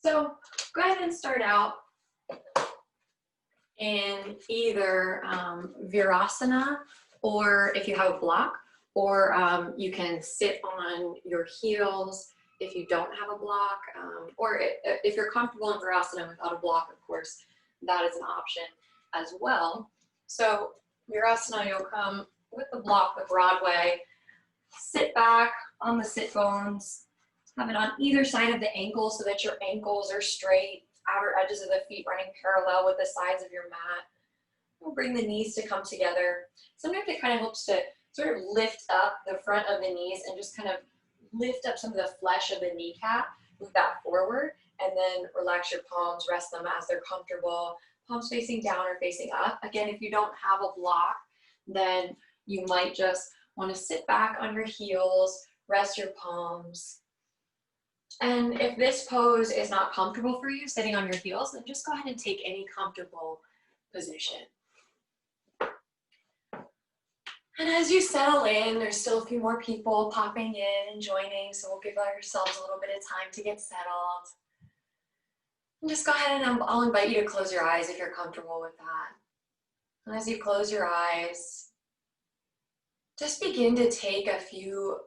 So go ahead and start out in either Virasana, or if you have a block, or you can sit on your heels if you don't have a block, or if you're comfortable in Virasana without a block, of course, that is an option as well. So Virasana, you'll come with the block the broad way, sit back on the sit bones, have it on either side of the ankles so that your ankles are straight, outer edges of the feet running parallel with the sides of your mat. We'll bring the knees to come together. Sometimes it kind of helps to sort of lift up the front of the knees and just kind of lift up some of the flesh of the kneecap, move that forward, and then relax your palms, rest them as they're comfortable, palms facing down or facing up. Again, if you don't have a block, then you might just want to sit back on your heels, rest your palms. And if this pose is not comfortable for you, sitting on your heels, then just go ahead and take any comfortable position. And as you settle in, there's still a few more people popping in and joining, so we'll give ourselves a little bit of time to get settled. And just go ahead and I'll invite you to close your eyes if you're comfortable with that. And as you close your eyes, just begin to take a few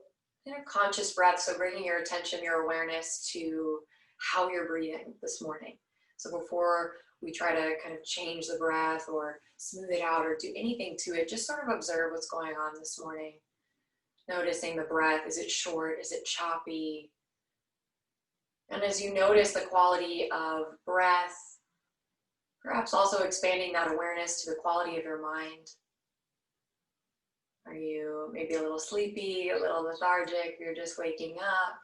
conscious breaths, so bringing your attention, your awareness to how you're breathing this morning. So before we try to kind of change the breath or smooth it out or do anything to it, just sort of observe what's going on this morning. Noticing the breath, is it short, is it choppy? And as you notice the quality of breath, perhaps also expanding that awareness to the quality of your mind. Are you maybe a little sleepy, a little lethargic, you're just waking up?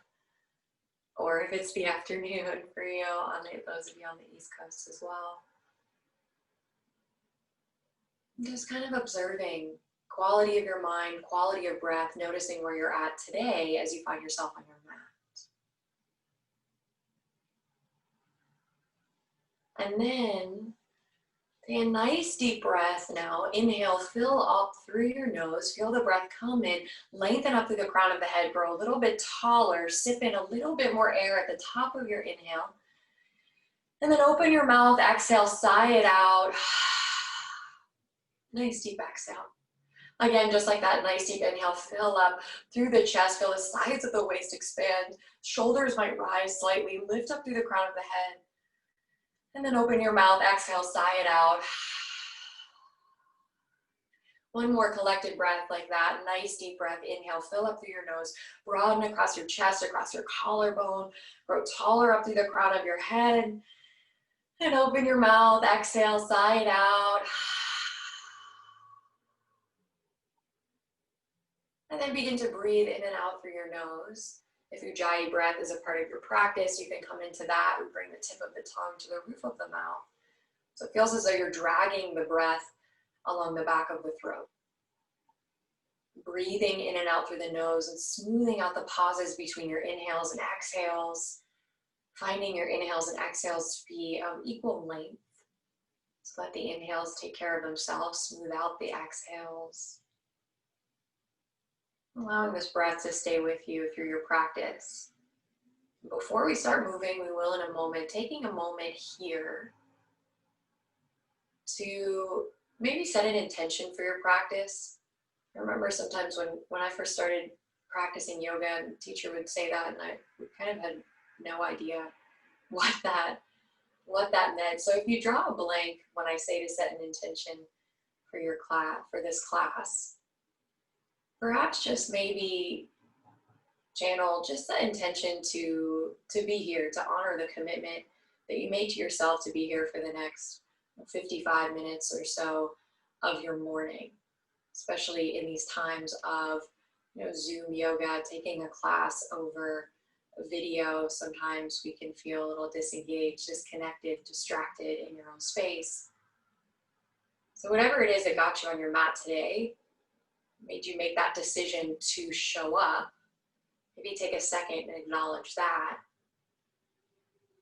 Or if it's the afternoon for you, on those of you on the East Coast as well. Just kind of observing quality of your mind, quality of breath, noticing where you're at today as you find yourself on your mat. And then take a nice deep breath now. Inhale, fill up through your nose. Feel the breath come in. Lengthen up through the crown of the head. Grow a little bit taller. Sip in a little bit more air at the top of your inhale. And then open your mouth. Exhale, sigh it out. Nice deep exhale. Again, just like that, nice deep inhale. Fill up through the chest. Feel the sides of the waist expand. Shoulders might rise slightly. Lift up through the crown of the head. And then open your mouth, exhale, sigh it out. One more collected breath like that. Nice deep breath. Inhale, fill up through your nose. Broaden across your chest, across your collarbone. Grow taller up through the crown of your head. And open your mouth, exhale, sigh it out. And then begin to breathe in and out through your nose. If Ujjayi breath is a part of your practice, you can come into that. We bring the tip of the tongue to the roof of the mouth. So it feels as though you're dragging the breath along the back of the throat. Breathing in and out through the nose and smoothing out the pauses between your inhales and exhales. Finding your inhales and exhales to be of equal length. So let the inhales take care of themselves. Smooth out the exhales. Allowing this breath to stay with you through your practice. Before we start moving, we will in a moment, taking a moment here to maybe set an intention for your practice. I remember sometimes when I first started practicing yoga, the teacher would say that, and I kind of had no idea what that meant. So if you draw a blank when I say to set an intention for your class, for this class, perhaps just maybe channel just the intention to be here, to honor the commitment that you made to yourself to be here for the next 55 minutes or so of your morning, especially in these times of Zoom yoga, taking a class over a video. Sometimes we can feel a little disengaged, disconnected, distracted in your own space. So whatever it is that got you on your mat today, made you make that decision to show up, maybe take a second and acknowledge that.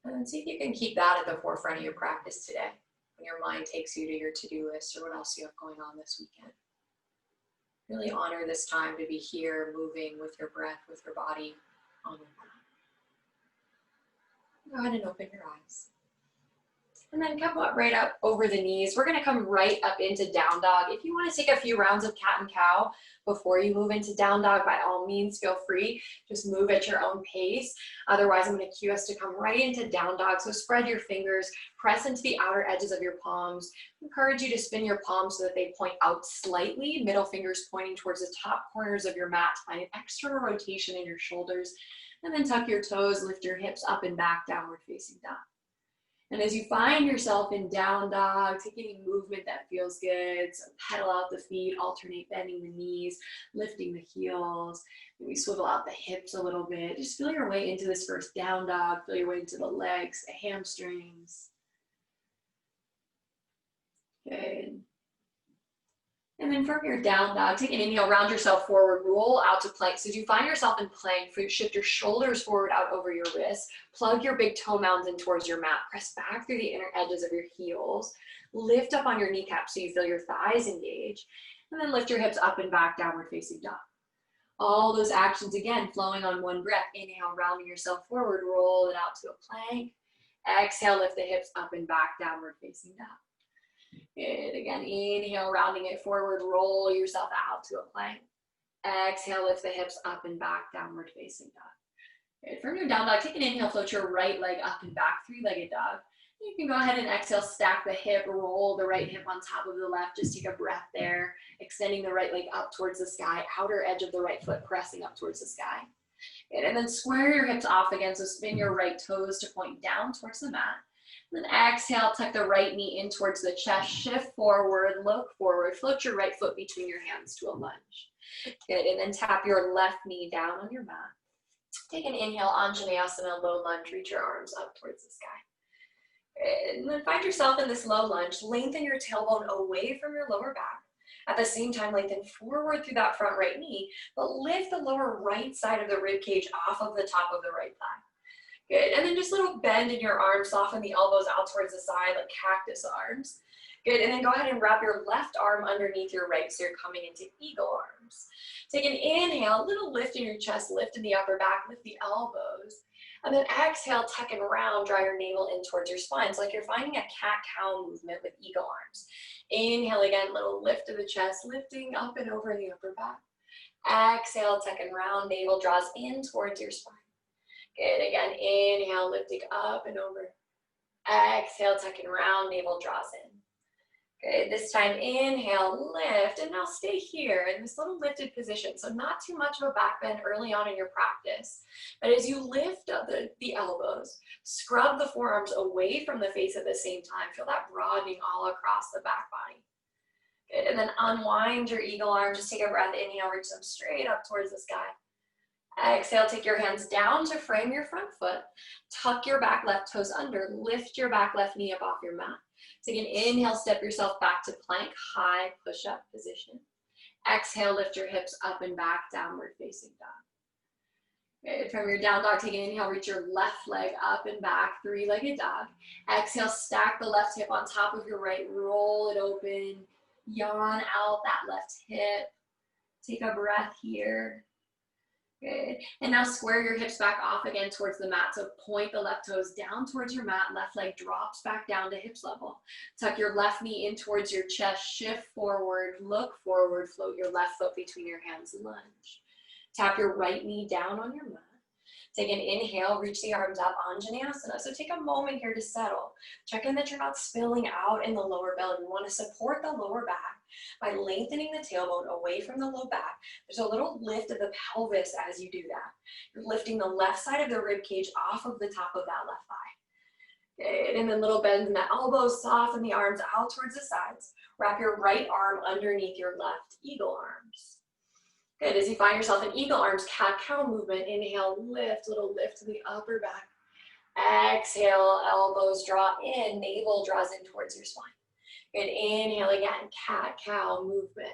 And see if you can keep that at the forefront of your practice today, when your mind takes you to your to-do list or what else you have going on this weekend. Really honor this time to be here, moving with your breath, with your body on your Go ahead and open your eyes. And then come up right up over the knees. We're gonna come right up into down dog. If you wanna take a few rounds of cat and cow before you move into down dog, by all means, feel free. Just move at your own pace. Otherwise, I'm gonna cue us to come right into down dog. So spread your fingers, press into the outer edges of your palms. Encourage you to spin your palms so that they point out slightly, middle fingers pointing towards the top corners of your mat to find an external rotation in your shoulders. And then tuck your toes, lift your hips up and back, downward facing dog. And as you find yourself in down dog, take any movement that feels good. So pedal out the feet, alternate bending the knees, lifting the heels. Maybe swivel out the hips a little bit. Just feel your way into this first down dog. Feel your way into the legs, the hamstrings. Good. And then from your down dog, take an inhale, round yourself forward, roll out to plank. So as you find yourself in plank, shift your shoulders forward out over your wrists, plug your big toe mounds in towards your mat, press back through the inner edges of your heels, lift up on your kneecaps so you feel your thighs engage, and then lift your hips up and back, downward facing dog. All those actions, again, flowing on one breath. Inhale, rounding yourself forward, roll it out to a plank. Exhale, lift the hips up and back, downward facing dog. Good. Again, inhale, rounding it forward, roll yourself out to a plank. Exhale, lift the hips up and back, downward facing dog. Good. From your down dog, take an inhale, float your right leg up and back, three-legged dog. You can go ahead and exhale, stack the hip, roll the right hip on top of the left. Just take a breath there, extending the right leg up towards the sky, outer edge of the right foot pressing up towards the sky. Good. And then square your hips off again, so spin your right toes to point down towards the mat. Then exhale, tuck the right knee in towards the chest, shift forward, look forward, float your right foot between your hands to a lunge. Good, and then tap your left knee down on your mat. Take an inhale, Vinyasa, low lunge, reach your arms up towards the sky. Good. And then find yourself in this low lunge, lengthen your tailbone away from your lower back. At the same time, lengthen forward through that front right knee, but lift the lower right side of the rib cage off of the top of the right thigh. Good, and then just a little bend in your arms, soften the elbows out towards the side like cactus arms. Good, and then go ahead and wrap your left arm underneath your right, so you're coming into eagle arms. Take an inhale, a little lift in your chest, lift in the upper back, lift the elbows. And then exhale, tuck and round, draw your navel in towards your spine. It's like you're finding a cat-cow movement with eagle arms. Inhale again, little lift of the chest, lifting up and over the upper back. Exhale, tuck and round, navel draws in towards your spine. Good, again, inhale, lifting up and over. Exhale, tuck and round, navel draws in. Good, this time inhale, lift, and now stay here in this little lifted position. So not too much of a back bend early on in your practice. But as you lift up the elbows, scrub the forearms away from the face at the same time. Feel that broadening all across the back body. Good, and then unwind your eagle arms. Just take a breath, inhale, reach them straight up towards the sky. Exhale, take your hands down to frame your front foot. Tuck your back left toes under. Lift your back left knee up off your mat. Take an inhale, step yourself back to plank, high push-up position. Exhale, lift your hips up and back, downward facing dog. Good. From your down dog, take an inhale, reach your left leg up and back, three-legged dog. Exhale, stack the left hip on top of your right, roll it open, yawn out that left hip. Take a breath here. Good. And now square your hips back off again towards the mat. So point the left toes down towards your mat. Left leg drops back down to hips level. Tuck your left knee in towards your chest. Shift forward. Look forward. Float your left foot between your hands. Lunge. Tap your right knee down on your mat. Take an inhale. Reach the arms up. Vinyasa. So take a moment here to settle. Check in that you're not spilling out in the lower belly. We want to support the lower back by lengthening the tailbone away from the low back. There's a little lift of the pelvis as you do that. You're lifting the left side of the rib cage off of the top of that left thigh. Good. And then little bends in the elbows, soften the arms out towards the sides. Wrap your right arm underneath your left eagle arms. Good. As you find yourself in eagle arms, cat-cow movement, inhale, lift, little lift to the upper back. Exhale, elbows draw in, navel draws in towards your spine. Good, inhale again, cat-cow movement.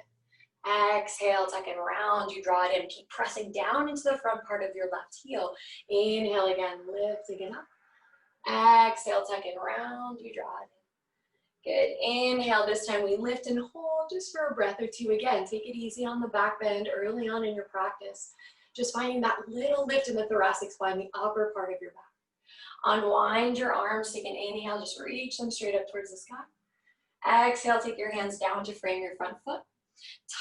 Exhale, tuck and round, you draw it in. Keep pressing down into the front part of your left heel. Inhale again, lift again up. Exhale, tuck and round, you draw it in. Good, inhale, this time we lift and hold just for a breath or two. Again, take it easy on the back bend early on in your practice. Just finding that little lift in the thoracic spine, the upper part of your back. Unwind your arms, take an inhale, just reach them straight up towards the sky. Exhale, take your hands down to frame your front foot.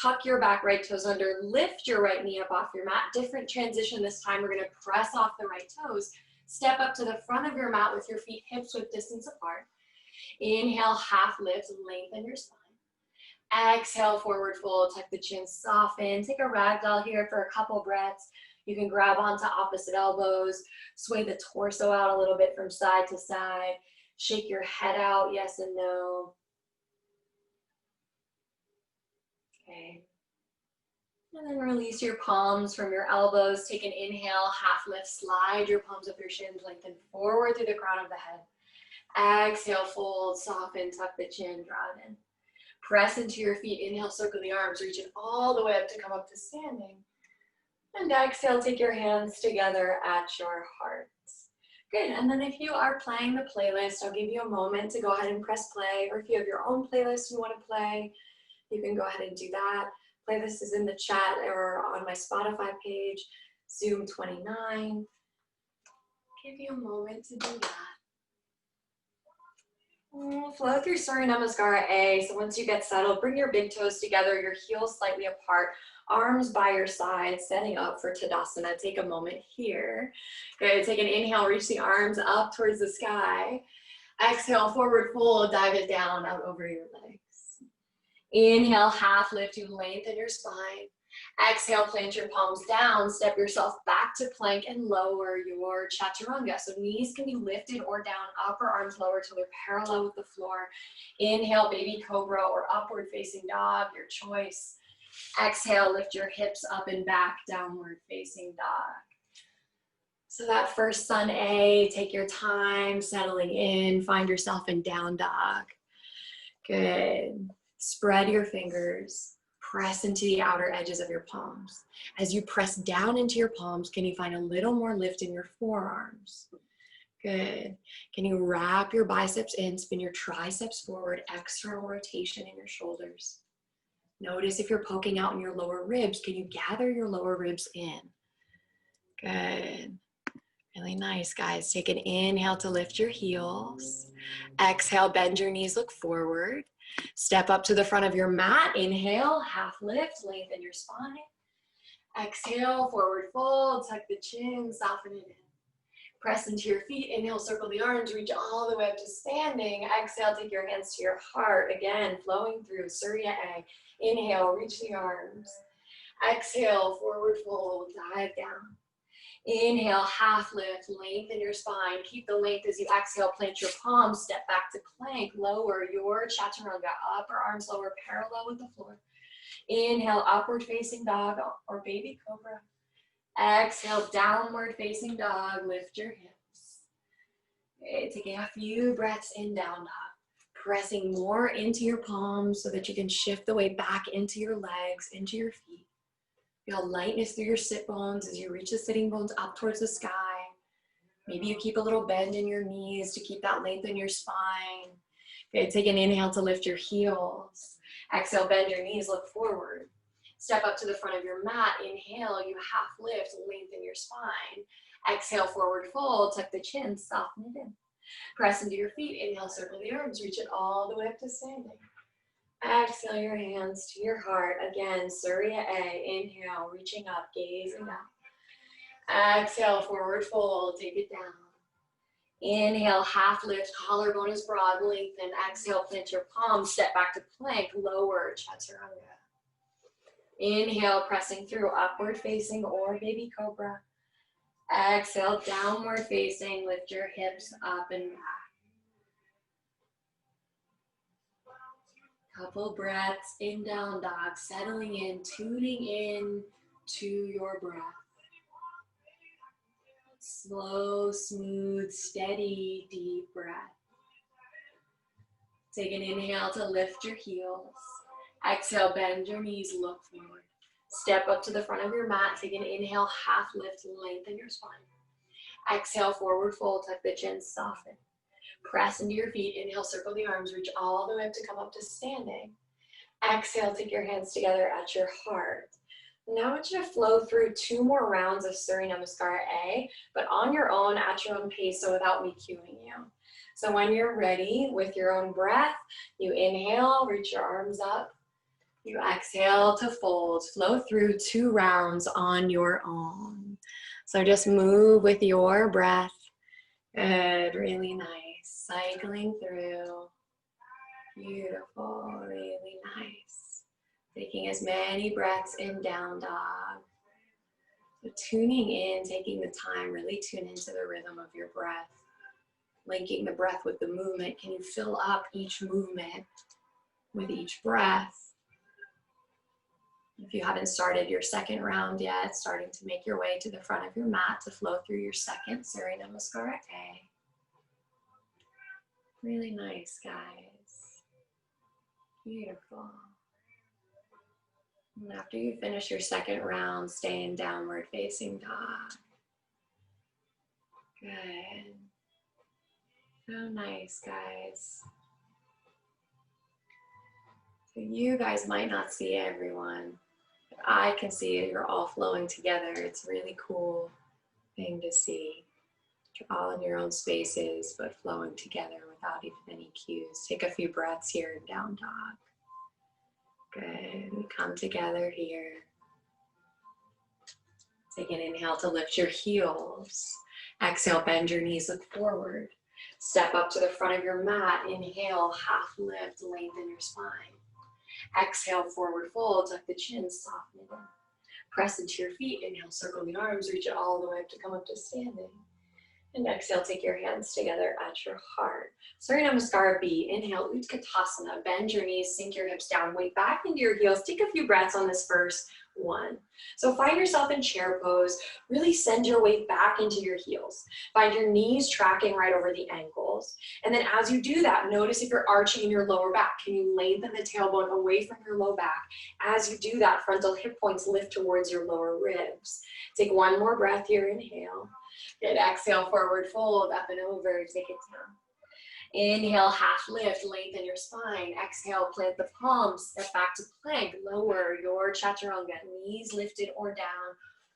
Tuck your back right toes under, lift your right knee up off your mat. Different transition this time. We're gonna press off the right toes. Step up to the front of your mat with your feet hips width distance apart. Inhale, half lift, lengthen your spine. Exhale, forward fold, tuck the chin, soften. Take a ragdoll here for a couple breaths. You can grab onto opposite elbows, sway the torso out a little bit from side to side. Shake your head out, yes and no. Okay. And then release your palms from your elbows. Take an inhale, half lift, slide your palms up your shins, lengthen forward through the crown of the head. Exhale, fold, soften, tuck the chin, draw it in. Press into your feet, inhale, circle the arms, reach it all the way up to come up to standing. And exhale, take your hands together at your hearts. Good, and then if you are playing the playlist, I'll give you a moment to go ahead and press play, or if you have your own playlist you want to play, you can go ahead and do that. Playlist is in the chat or on my Spotify page, Zoom 29. Give you a moment to do that. Flow through Surya Namaskara A. So once you get settled, bring your big toes together, your heels slightly apart, arms by your side, setting up for Tadasana. Take a moment here. Good, take an inhale, reach the arms up towards the sky. Exhale, forward fold, dive it down out over your legs. Inhale, half lift, you lengthen your spine. Exhale, plant your palms down, step yourself back to plank and lower your chaturanga. So knees can be lifted or down, upper arms lower till they're parallel with the floor. Inhale, baby cobra or upward facing dog, your choice. Exhale, lift your hips up and back, downward facing dog. So that first sun A, take your time settling in, find yourself in down dog. Good. Spread your fingers, press into the outer edges of your palms. As you press down into your palms, can you find a little more lift in your forearms? Good. Can you wrap your biceps in, spin your triceps forward, external rotation in your shoulders. Notice if you're poking out in your lower ribs, can you gather your lower ribs in? Good. Really nice, guys. Take an inhale to lift your heels. Exhale, bend your knees, look forward. Step up to the front of your mat. Inhale, half lift, lengthen your spine. Exhale, forward fold, tuck the chin, soften it in. Press into your feet. Inhale, circle the arms, reach all the way up to standing. Exhale, take your hands to your heart. Again, flowing through Surya A. Inhale, reach the arms. Exhale, forward fold, dive down. Inhale, half lift, lengthen your spine. Keep the length as you exhale, plant your palms, step back to plank, lower your chaturanga, upper arms lower, parallel with the floor. Inhale, upward facing dog or baby cobra. Exhale, downward facing dog, lift your hips. Okay, taking a few breaths in down dog. Pressing more into your palms so that you can shift the weight back into your legs, into your feet. Feel lightness through your sit bones as you reach the sitting bones up towards the sky. Maybe you keep a little bend in your knees to keep that length in your spine. Okay, take an inhale to lift your heels. Exhale, bend your knees, look forward. Step up to the front of your mat. Inhale, you half lift, lengthen your spine. Exhale, forward fold, tuck the chin, soften it in. Press into your feet. Inhale, circle the arms, reach it all the way up to standing. Exhale your hands to your heart. Again, Surya A. Inhale, reaching up, gazing up. Exhale, forward fold, take it down. Inhale, half lift, collarbone is broad, lengthen. Exhale, plant your palms, step back to plank, lower chaturanga. Inhale, pressing through, upward facing or baby cobra. Exhale, downward facing, lift your hips up and back. Couple breaths in down dog, settling in, tuning in to your breath. Slow, smooth, steady, deep breath. Take an inhale to lift your heels. Exhale, bend your knees, look forward. Step up to the front of your mat. Take an inhale, half lift, lengthen your spine. Exhale, forward fold, tuck the chin, soften. Press into your feet. Inhale, circle the arms, reach all the way up to come up to standing. Exhale, take your hands together at your heart. Now I want you to flow through 2 more rounds of Surya Namaskara A, but on your own, at your own pace, so without me cueing you. So when you're ready, with your own breath, you inhale, reach your arms up. You exhale to fold. Flow through 2 rounds on your own. So just move with your breath. Good, really nice. Cycling through. Beautiful, really nice. Taking as many breaths in down dog. So tuning in, taking the time, really tune into the rhythm of your breath. Linking the breath with the movement. Can you fill up each movement with each breath? If you haven't started your second round yet, starting to make your way to the front of your mat to flow through your second Surya Namaskara A. Really nice, guys. Beautiful. And after you finish your second round, stay in downward facing dog. Good. So nice, guys. So you guys might not see everyone, but I can see it. You're all flowing together. It's a really cool thing to see. You're all in your own spaces, but flowing together without even any cues. Take a few breaths here in down dog. Good. We come together here. Take an inhale to lift your heels. Exhale, bend your knees, look forward. Step up to the front of your mat. Inhale, half lift, lengthen your spine. Exhale, forward fold, tuck the chin, soften it in. Press into your feet. Inhale, circle the arms, reach it all the way up to come up to standing. And exhale, take your hands together at your heart. Surya Namaskara B. Inhale, Utkatasana. Bend your knees, sink your hips down, weight back into your heels. Take a few breaths on this first one. So find yourself in chair pose. Really send your weight back into your heels. Find your knees tracking right over the ankles. And then as you do that, notice if you're arching in your lower back. Can you lengthen the tailbone away from your low back? As you do that, frontal hip points lift towards your lower ribs. Take one more breath here. Inhale. Good. Exhale, forward fold, up and over. Take it down. Inhale, half lift, lengthen your spine. Exhale, plant the palms, step back to plank. Lower your chaturanga, knees lifted or down.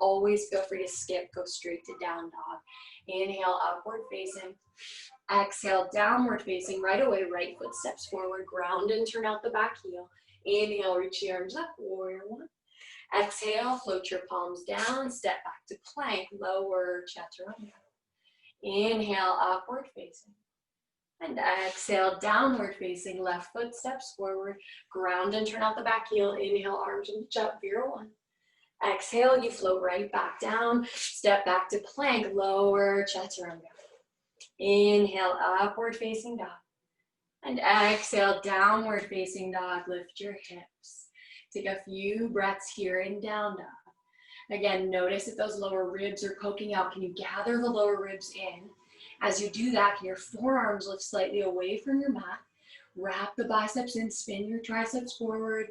Always feel free to skip, go straight to down dog. Inhale, upward facing. Exhale, downward facing. Right away, right foot steps forward, ground and turn out the back heel. Inhale, reach the arms up, warrior one. Exhale, float your palms down, step back to plank, lower chaturanga. Inhale, upward facing. And exhale, downward facing, left foot steps forward, ground and turn out the back heel. Inhale, arms reach up, Vira one. Exhale, you float right back down, step back to plank, lower chaturanga. Inhale, upward facing dog. And exhale, downward facing dog, lift your hips. Take a few breaths here in down dog. Again, notice if those lower ribs are poking out. Can you gather the lower ribs in? As you do that, can your forearms lift slightly away from your mat? Wrap the biceps in, spin your triceps forward.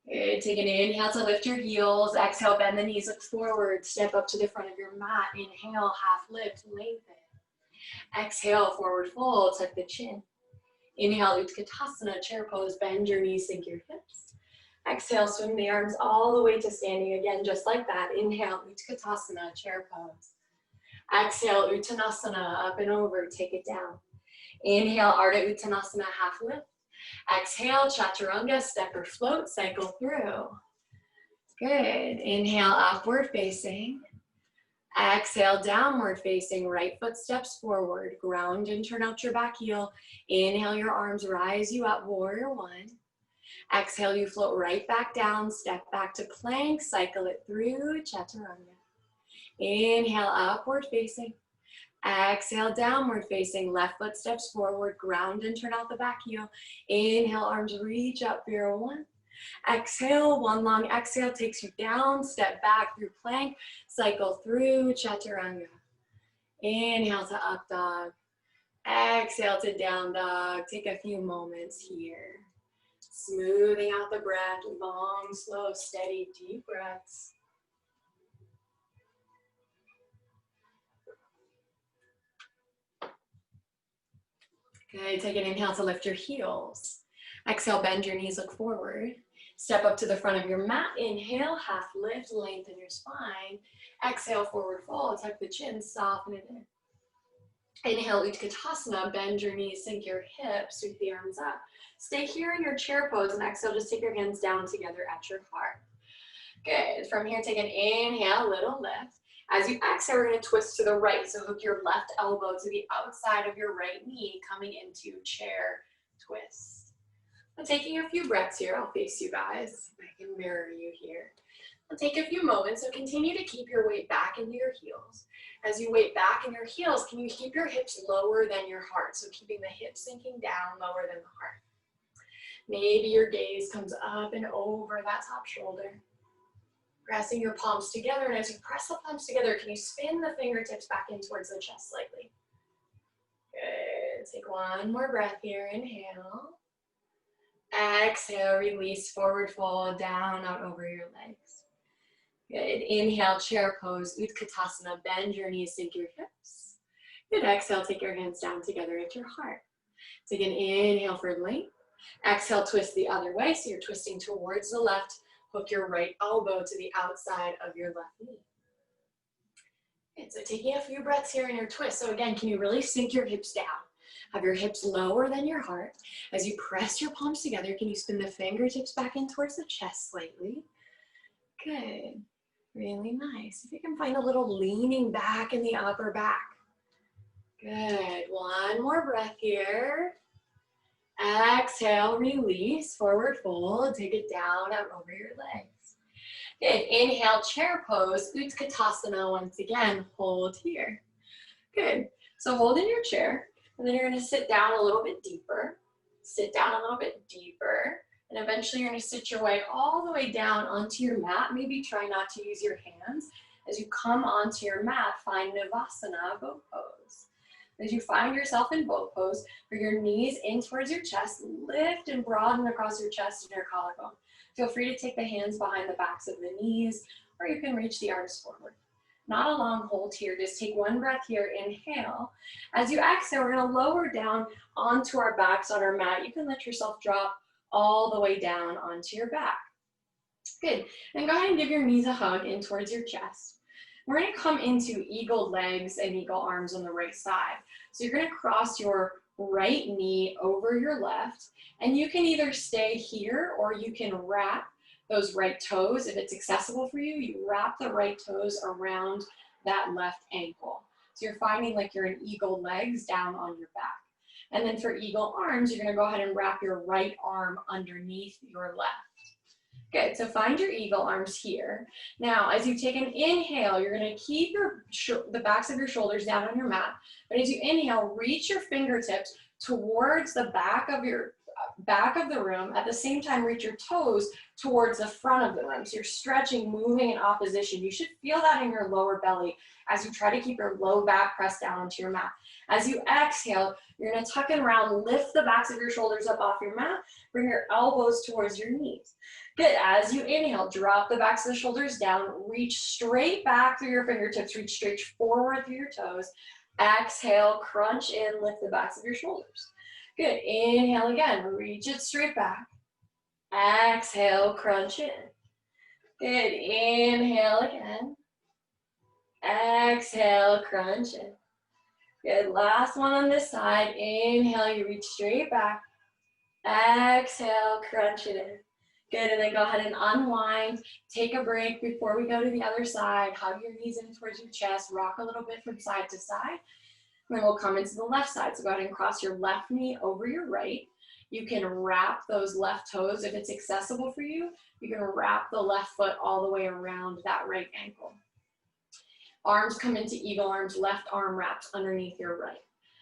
Good. Take an inhale to lift your heels. Exhale, bend the knees, look forward. Step up to the front of your mat. Inhale, half lift, lengthen. Exhale, forward fold, tuck the chin. Inhale, Utkatasana, chair pose, bend your knees, sink your hips. Exhale, swing the arms all the way to standing again, just like that. Inhale, Utkatasana, chair pose. Exhale, Uttanasana, up and over, take it down. Inhale, Ardha Uttanasana, half lift. Exhale, Chaturanga, step or float, cycle through. Good. Inhale, upward facing. Exhale, downward facing, right foot steps forward, ground and turn out your back heel. Inhale, your arms rise you up, warrior one. Exhale, you float right back down, step back to plank, cycle it through, Chaturanga. Inhale, upward facing. Exhale, downward facing, left foot steps forward, ground and turn out the back heel. Inhale, arms reach up, Vira one. Exhale, one long exhale takes you down, step back through plank, cycle through Chaturanga. Inhale to up dog. Exhale to down dog. Take a few moments here. Smoothing out the breath, long, slow, steady, deep breaths. Good, take an inhale to lift your heels. Exhale, bend your knees, look forward. Step up to the front of your mat. Inhale, half lift, lengthen your spine. Exhale, forward fold, tuck the chin, soften it in. Inhale, Utkatasana, bend your knees, sink your hips, sweep the arms up. Stay here in your chair pose, and exhale, just take your hands down together at your heart. Good. From here, take an inhale, little lift. As you exhale, we're going to twist to the right. So hook your left elbow to the outside of your right knee, coming into chair twist. I'm taking a few breaths here. I'll face you guys. I can mirror you here. I'll take a few moments. So continue to keep your weight back into your heels. As you weight back in your heels, can you keep your hips lower than your heart? So keeping the hips sinking down lower than the heart. Maybe your gaze comes up and over that top shoulder. Pressing your palms together, and as you press the palms together, can you spin the fingertips back in towards the chest slightly? Good. Take one more breath here. Inhale. Exhale, release, forward fold, down, out over your legs. Good. Inhale, chair pose, Utkatasana, bend your knees, sink your hips. Good. Exhale, take your hands down together at your heart. Take an inhale for length. Exhale, twist the other way, so you're twisting towards the left. Hook your right elbow to the outside of your left knee. And so taking a few breaths here in your twist. So again, can you really sink your hips down? Have your hips lower than your heart. As you press your palms together, can you spin the fingertips back in towards the chest slightly? Good. Really nice. If you can find a little leaning back in the upper back. Good. One more breath here. Exhale, release, forward fold, take it down, out over your legs. Good, inhale, chair pose, Utkatasana once again, hold here. Good, so hold in your chair, and then you're gonna sit down a little bit deeper, and eventually you're gonna sit your way all the way down onto your mat. Maybe try not to use your hands. As you come onto your mat, find Navasana, boat pose. As you find yourself in boat pose, bring your knees in towards your chest, lift and broaden across your chest and your collarbone. Feel free to take the hands behind the backs of the knees, or you can reach the arms forward. Not a long hold here, just take one breath here, inhale. As you exhale, we're gonna lower down onto our backs on our mat. You can let yourself drop all the way down onto your back. Good, and go ahead and give your knees a hug in towards your chest. We're gonna come into eagle legs and eagle arms on the right side. So you're gonna cross your right knee over your left, and you can either stay here or you can wrap those right toes. If it's accessible for you, you wrap the right toes around that left ankle. So you're finding like you're in eagle legs down on your back. And then for eagle arms, you're gonna go ahead and wrap your right arm underneath your left. Good, so find your eagle arms here. Now, as you take an inhale, you're gonna keep the backs of your shoulders down on your mat. But as you inhale, reach your fingertips towards the back of the room. At the same time, reach your toes towards the front of the room. So you're stretching, moving in opposition. You should feel that in your lower belly as you try to keep your low back pressed down onto your mat. As you exhale, you're gonna tuck and round, lift the backs of your shoulders up off your mat, bring your elbows towards your knees. Good, as you inhale, drop the backs of the shoulders down, reach straight back through your fingertips, reach straight forward through your toes. Exhale, crunch in, lift the backs of your shoulders. Good, inhale again, reach it straight back. Exhale, crunch in. Good, inhale again. Exhale, crunch in. Good, last one on this side. Inhale, you reach straight back. Exhale, crunch it in. Good, and then go ahead and unwind. Take a break before we go to the other side. Hug your knees in towards your chest. Rock a little bit from side to side. And then we'll come into the left side. So go ahead and cross your left knee over your right. You can wrap those left toes. If it's accessible for you, you can wrap the left foot all the way around that right ankle. Arms come into eagle arms, left arm wraps underneath your right.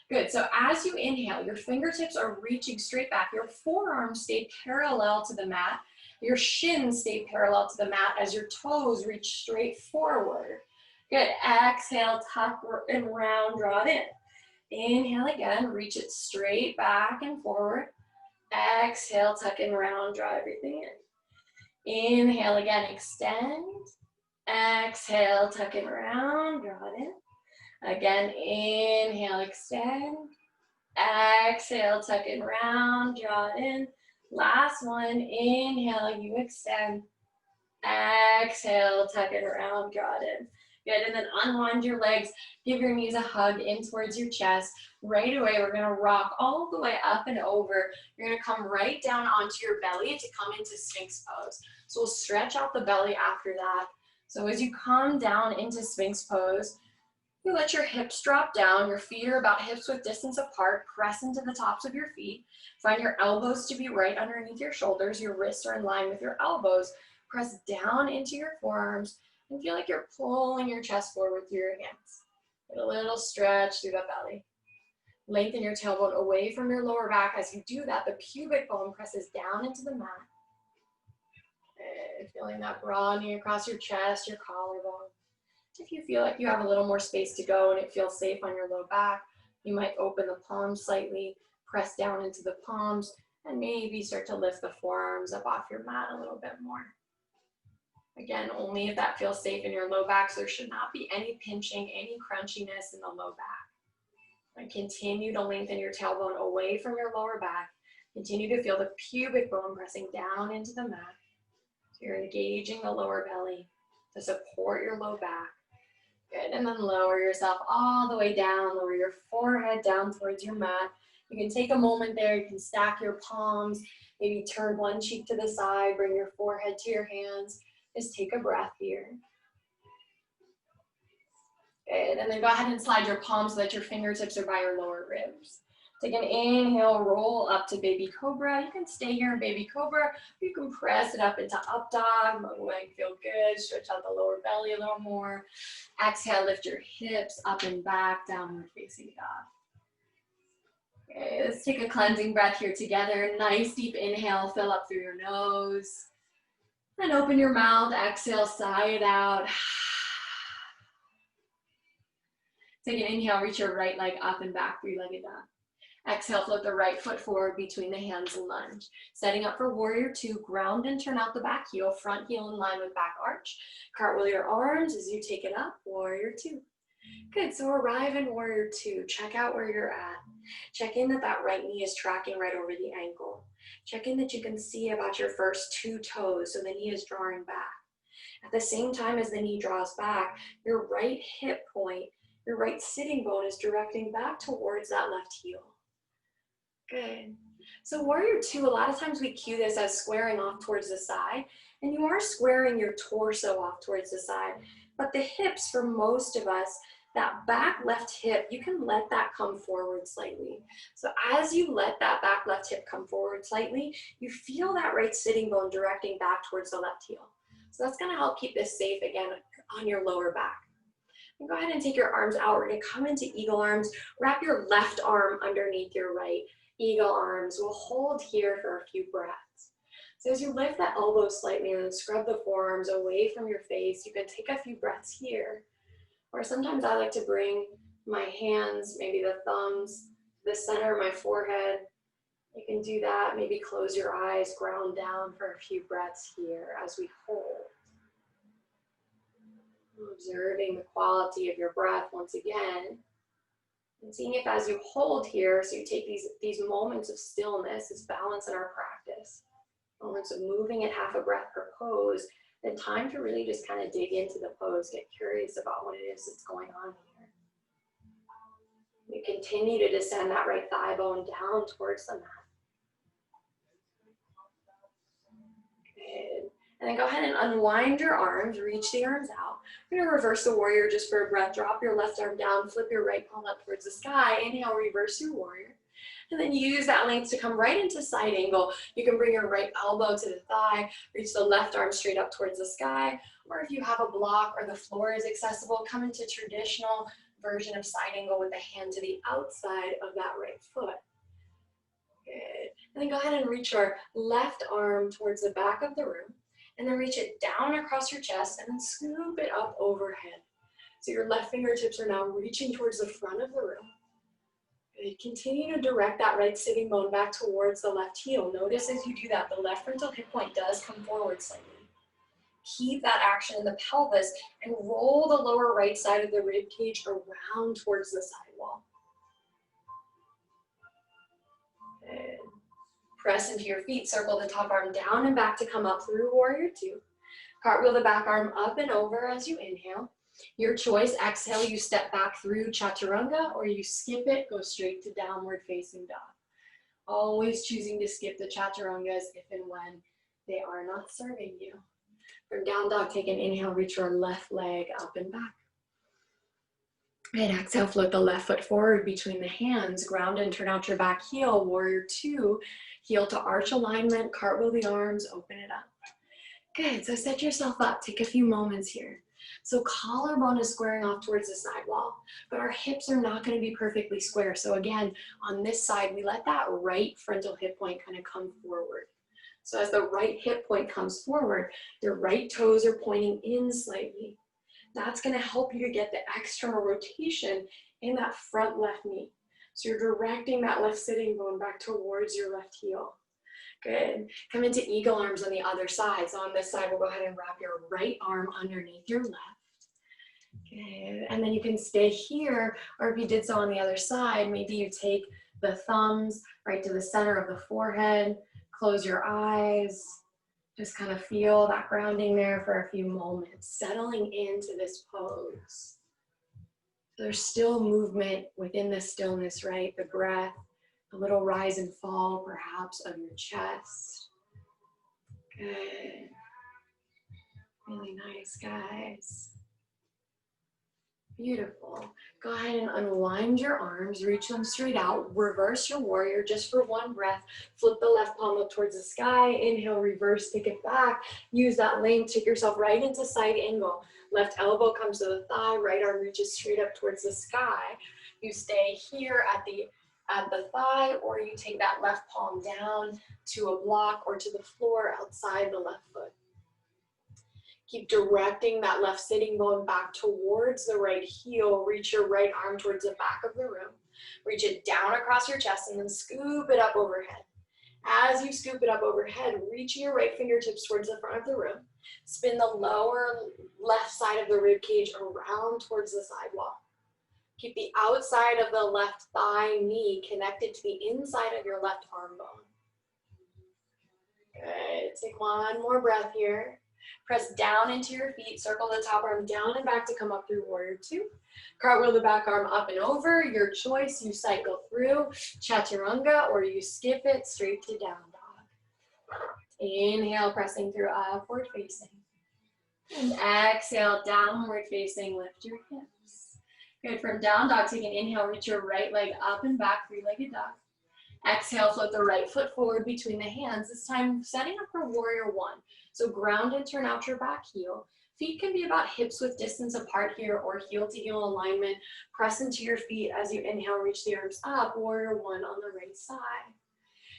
Good, so as you inhale, your fingertips are reaching straight back. Your forearms stay parallel to the mat. Your shins stay parallel to the mat as your toes reach straight forward. Good, exhale, tuck and round, draw it in. Inhale again, reach it straight back and forward. Exhale, tuck and round, draw everything in. Inhale again, extend. Exhale, tuck and round, draw it in. Again, inhale, extend. Exhale, tuck and round, draw it in. Last one, inhale, you extend. Exhale, tuck it around, got it. Good, and then unwind your legs, give your knees a hug in towards your chest. Right away, we're gonna rock all the way up and over. You're gonna come right down onto your belly to come into Sphinx pose. So we'll stretch out the belly after that. So as you come down into Sphinx pose, you let your hips drop down, your feet are about hips width distance apart, press into the tops of your feet. Find your elbows to be right underneath your shoulders, your wrists are in line with your elbows. Press down into your forearms and feel like you're pulling your chest forward through your hands. Get a little stretch through the belly. Lengthen your tailbone away from your lower back. As you do that, the pubic bone presses down into the mat. And feeling that broadening across your chest, your collarbone. If you feel like you have a little more space to go and it feels safe on your low back, you might open the palms slightly, press down into the palms, and maybe start to lift the forearms up off your mat a little bit more. Again, only if that feels safe in your low back, so there should not be any pinching, any crunchiness in the low back. And continue to lengthen your tailbone away from your lower back. Continue to feel the pubic bone pressing down into the mat. So you're engaging the lower belly to support your low back. Good, and then lower yourself all the way down, lower your forehead down towards your mat. You can take a moment there, you can stack your palms, maybe turn one cheek to the side, bring your forehead to your hands. Just take a breath here. Good, and then go ahead and slide your palms so that your fingertips are by your lower ribs. Take an inhale, roll up to baby cobra. You can stay here in baby cobra. You can press it up into up dog. Leg feel good. Stretch out the lower belly a little more. Exhale, lift your hips up and back, downward facing dog. Okay, let's take a cleansing breath here together. Nice deep inhale, fill up through your nose. And open your mouth, exhale, sigh it out. Take an inhale, reach your right leg up and back, three-legged dog. Exhale, float the right foot forward between the hands and lunge. Setting up for warrior two, ground and turn out the back heel, front heel in line with back arch. Cartwheel your arms as you take it up, warrior two. Good, so arrive in warrior two. Check out where you're at. Check in that that right knee is tracking right over the ankle. Check in that you can see about your first two toes, so the knee is drawing back. At the same time as the knee draws back, your right hip point, your right sitting bone is directing back towards that left heel. Good. So warrior two, a lot of times we cue this as squaring off towards the side, and you are squaring your torso off towards the side, but the hips for most of us, that back left hip, you can let that come forward slightly. So as you let that back left hip come forward slightly, you feel that right sitting bone directing back towards the left heel. So that's gonna help keep this safe again on your lower back. And go ahead and take your arms out. We're gonna come into eagle arms. Wrap your left arm underneath your right. Eagle arms. We'll hold here for a few breaths. So as you lift the elbows slightly and then scrub the forearms away from your face, you can take a few breaths here. Or sometimes I like to bring my hands, maybe the thumbs, to the center of my forehead. You can do that. Maybe close your eyes, ground down for a few breaths here as we hold. Observing the quality of your breath once again. And seeing if as you hold here, so you take these moments of stillness, this balance in our practice, moments of moving at half a breath per pose, then time to really just kind of dig into the pose, get curious about what it is that's going on here. You continue to descend that right thigh bone down towards the mat. Good. And then go ahead and unwind your arms, reach the arms out. We're gonna reverse the warrior just for a breath. Drop your left arm down, flip your right palm up towards the sky. Inhale, reverse your warrior. And then use that length to come right into side angle. You can bring your right elbow to the thigh, reach the left arm straight up towards the sky. Or if you have a block or the floor is accessible, come into traditional version of side angle with the hand to the outside of that right foot. Good. And then go ahead and reach your left arm towards the back of the room. And then reach it down across your chest and then scoop it up overhead. So your left fingertips are now reaching towards the front of the room. Good. Continue to direct that right sitting bone back towards the left heel. Notice as you do that, the left frontal hip point does come forward slightly. Keep that action in the pelvis and roll the lower right side of the rib cage around towards the side wall. Good. Press into your feet, circle the top arm down and back to come up through warrior two. Cartwheel the back arm up and over as you inhale. Your choice, exhale, you step back through chaturanga, or you skip it, go straight to downward facing dog. Always choosing to skip the chaturangas if and when they are not serving you. From down dog, take an inhale, reach your left leg up and back. And exhale, float the left foot forward between the hands, ground and turn out your back heel, warrior two, heel to arch alignment, cartwheel the arms, open it up. Good, so set yourself up, take a few moments here. So collarbone is squaring off towards the side wall, but our hips are not gonna be perfectly square. So again, on this side, we let that right frontal hip point kind of come forward. So as the right hip point comes forward, your right toes are pointing in slightly. That's gonna help you to get the external rotation in that front left knee. So you're directing that left sitting bone back towards your left heel. Good. Come into eagle arms on the other side. So on this side, we'll go ahead and wrap your right arm underneath your left. Good. And then you can stay here, or if you did so on the other side, maybe you take the thumbs right to the center of the forehead, close your eyes, just kind of feel that grounding there for a few moments, settling into this pose. So there's still movement within the stillness, right? The breath, a little rise and fall perhaps of your chest. Good. Really nice, guys. Beautiful. Go ahead and unwind your arms, reach them straight out, reverse your warrior just for one breath. Flip the left palm up towards the sky, inhale, reverse, take it back. Use that length, take yourself right into side angle. Left elbow comes to the thigh, right arm reaches straight up towards the sky. You stay here at the thigh, or you take that left palm down to a block or to the floor outside the left foot. Keep directing that left sitting bone back towards the right heel. Reach your right arm towards the back of the room. Reach it down across your chest and then scoop it up overhead. As you scoop it up overhead, reach your right fingertips towards the front of the room. Spin the lower left side of the rib cage around towards the side wall. Keep the outside of the left thigh knee connected to the inside of your left arm bone. Good. Take one more breath here. Press down into your feet, circle the top arm down and back to come up through warrior two. Cartwheel the back arm up and over. Your choice, you cycle through chaturanga or you skip it straight to down dog. Inhale, pressing through upward facing. And exhale, downward facing, lift your hips. Good, from down dog, take an inhale, reach your right leg up and back, three-legged dog. Exhale, float the right foot forward between the hands. This time, setting up for warrior one. So ground and turn out your back heel. Feet can be about hips width distance apart here or heel to heel alignment. Press into your feet as you inhale, reach the arms up, warrior one on the right side.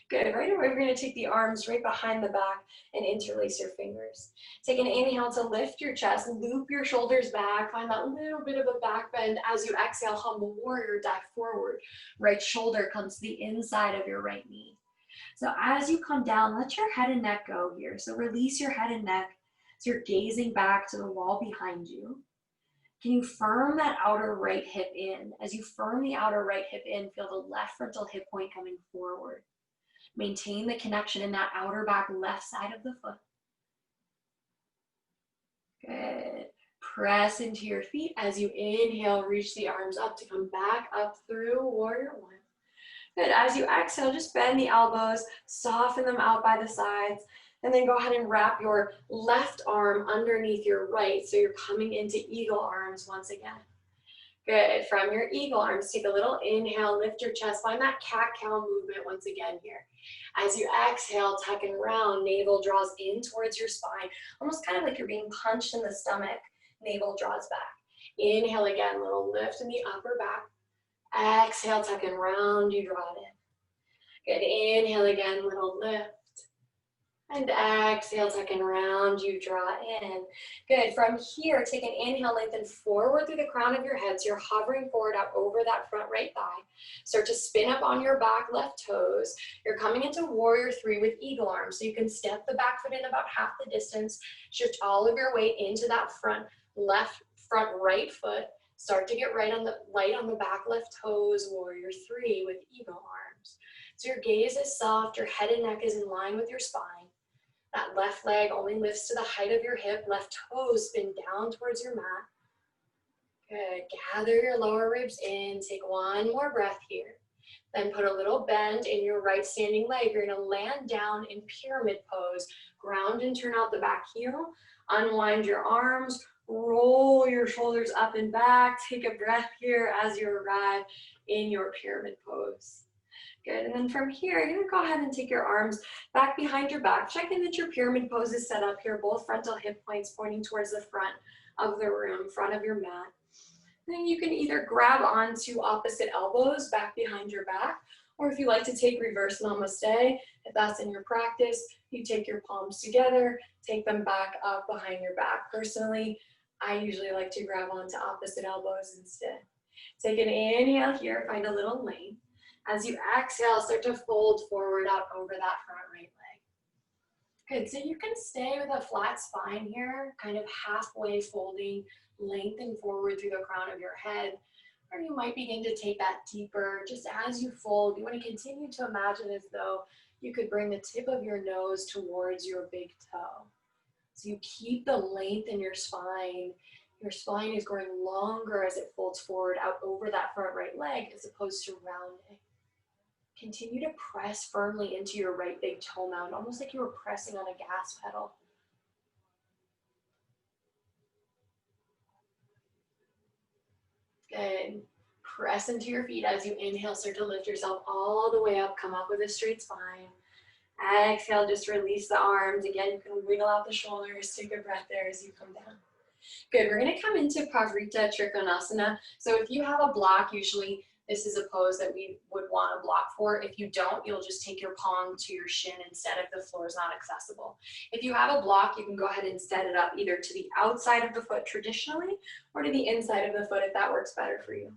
Good, right away we're gonna take the arms right behind the back and interlace your fingers. Take an inhale to lift your chest, loop your shoulders back, find that little bit of a back bend. As you exhale, humble warrior, dive forward. Right shoulder comes to the inside of your right knee. So as you come down, let your head and neck go here. So release your head and neck so you're gazing back to the wall behind you. Can you firm that outer right hip in? As you firm the outer right hip in, feel the left frontal hip point coming forward. Maintain the connection in that outer back left side of the foot. Good. Press into your feet as you inhale, reach the arms up to come back up through warrior one. Good. As you exhale, just bend the elbows, soften them out by the sides, and then go ahead and wrap your left arm underneath your right. So you're coming into eagle arms once again. Good. From your eagle arms, take a little inhale, lift your chest, find that cat-cow movement once again here. As you exhale, tuck and round, navel draws in towards your spine, almost kind of like you're being punched in the stomach. Navel draws back. Inhale again, little lift in the upper back. Exhale, tuck and round, you draw it in. Good, inhale again, little lift. And exhale, tuck and round, you draw in. Good, from here, take an inhale, lengthen forward through the crown of your head. So you're hovering forward out over that front right thigh. Start to spin up on your back left toes. You're coming into warrior three with eagle arms. So you can step the back foot in about half the distance. Shift all of your weight into that front right foot. Start to get right on the back left toes, warrior three with eagle arms. So your gaze is soft, your head and neck is in line with your spine. That left leg only lifts to the height of your hip, left toes spin down towards your mat. Good, gather your lower ribs in, take one more breath here. Then put a little bend in your right standing leg. You're gonna land down in pyramid pose. Ground and turn out the back heel. Unwind your arms, roll your shoulders up and back. Take a breath here as you arrive in your pyramid pose. Good, and then from here, you're gonna go ahead and take your arms back behind your back. Check in that your pyramid pose is set up here, both frontal hip points pointing towards the front of the room, front of your mat. Then you can either grab onto opposite elbows back behind your back, or if you like to take reverse namaste, if that's in your practice, you take your palms together, take them back up behind your back. Personally, I usually like to grab onto opposite elbows instead. Take an inhale here, find a little length. As you exhale, start to fold forward out over that front right leg. Good, so you can stay with a flat spine here, kind of halfway folding, lengthen forward through the crown of your head, or you might begin to take that deeper. Just as you fold, you want to continue to imagine as though you could bring the tip of your nose towards your big toe. So you keep the length in your spine. Your spine is growing longer as it folds forward out over that front right leg as opposed to rounding. Continue to press firmly into your right big toe mound, almost like you were pressing on a gas pedal. Good. Press into your feet as you inhale, start to lift yourself all the way up, come up with a straight spine. Exhale, just release the arms. Again, you can wiggle out the shoulders, take a breath there as you come down. Good, we're gonna come into Pavrita Trikonasana. So if you have a block, usually this is a pose that we would want a block for. If you don't, you'll just take your palm to your shin instead if the floor is not accessible. If you have a block, you can go ahead and set it up either to the outside of the foot traditionally or to the inside of the foot if that works better for you.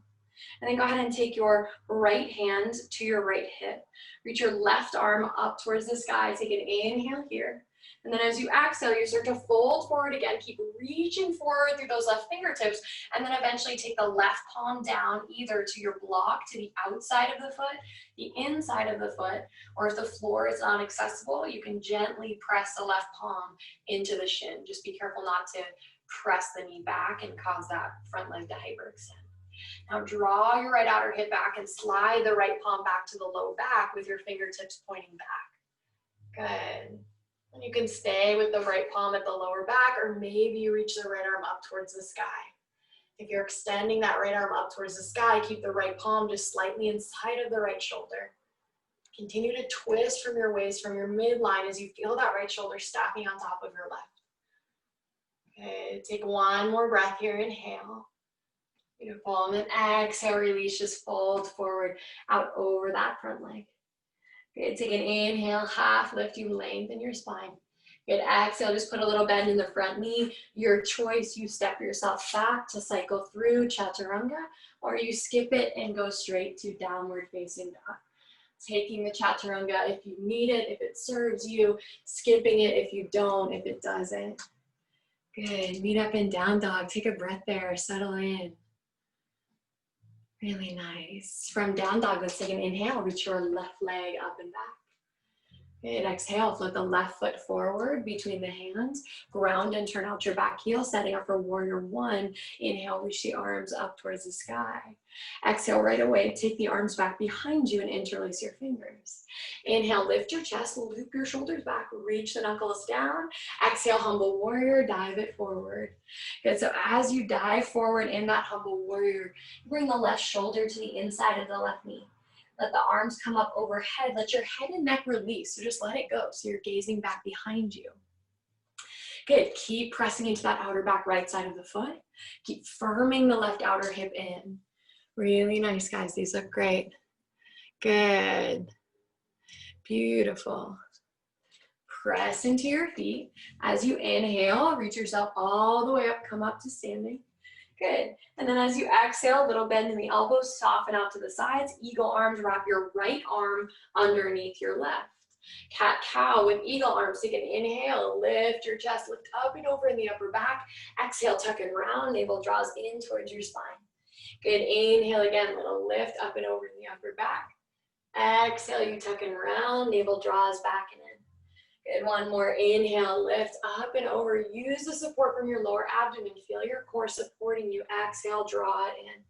And then go ahead and take your right hand to your right hip. Reach your left arm up towards the sky. Take an inhale here. And then as you exhale, you start to fold forward again. Keep reaching forward through those left fingertips. And then eventually take the left palm down either to your block, to the outside of the foot, the inside of the foot, or if the floor is not accessible, you can gently press the left palm into the shin. Just be careful not to press the knee back and cause that front leg to hyperextend. Now draw your right outer hip back and slide the right palm back to the low back with your fingertips pointing back. Good. And you can stay with the right palm at the lower back, or maybe you reach the right arm up towards the sky. If you're extending that right arm up towards the sky, keep the right palm just slightly inside of the right shoulder. Continue to twist from your waist, from your midline as you feel that right shoulder stacking on top of your left. Okay, take one more breath here, inhale. Beautiful, and then exhale, release, just fold forward out over that front leg. Good, take an inhale, half lift, you lengthen your spine. Good, exhale, just put a little bend in the front knee. Your choice, you step yourself back to cycle through chaturanga, or you skip it and go straight to downward facing dog. Taking the chaturanga if you need it, if it serves you, skipping it if you don't, if it doesn't. Good, meet up in down dog, take a breath there, settle in. Really nice. From down dog, let's take an inhale, reach your left leg up and back. Good, exhale, float the left foot forward between the hands, ground and turn out your back heel, setting up for warrior one. Inhale, reach the arms up towards the sky. Exhale, right away, take the arms back behind you and interlace your fingers. Inhale, lift your chest, loop your shoulders back, reach the knuckles down. Exhale, humble warrior, dive it forward. Good, so as you dive forward in that humble warrior, bring the left shoulder to the inside of the left knee. Let the arms come up overhead. Let your head and neck release. So just let it go. So you're gazing back behind you. Good. Keep pressing into that outer back right side of the foot. Keep firming the left outer hip in. Really nice, guys. These look great. Good. Beautiful. Press into your feet. As you inhale, reach yourself all the way up. Come up to standing. Good. And then as you exhale, a little bend in the elbows, soften out to the sides. Eagle arms, wrap your right arm underneath your left. Cat cow with eagle arms. Take an inhale, lift your chest, lift up and over in the upper back. Exhale, tuck and round, navel draws in towards your spine. Good, inhale again, little lift up and over in the upper back. Exhale, you tuck and round, navel draws back and in. Good, one more. Inhale, lift up and over. Use the support from your lower abdomen. Feel your core supporting you. Exhale, draw it in.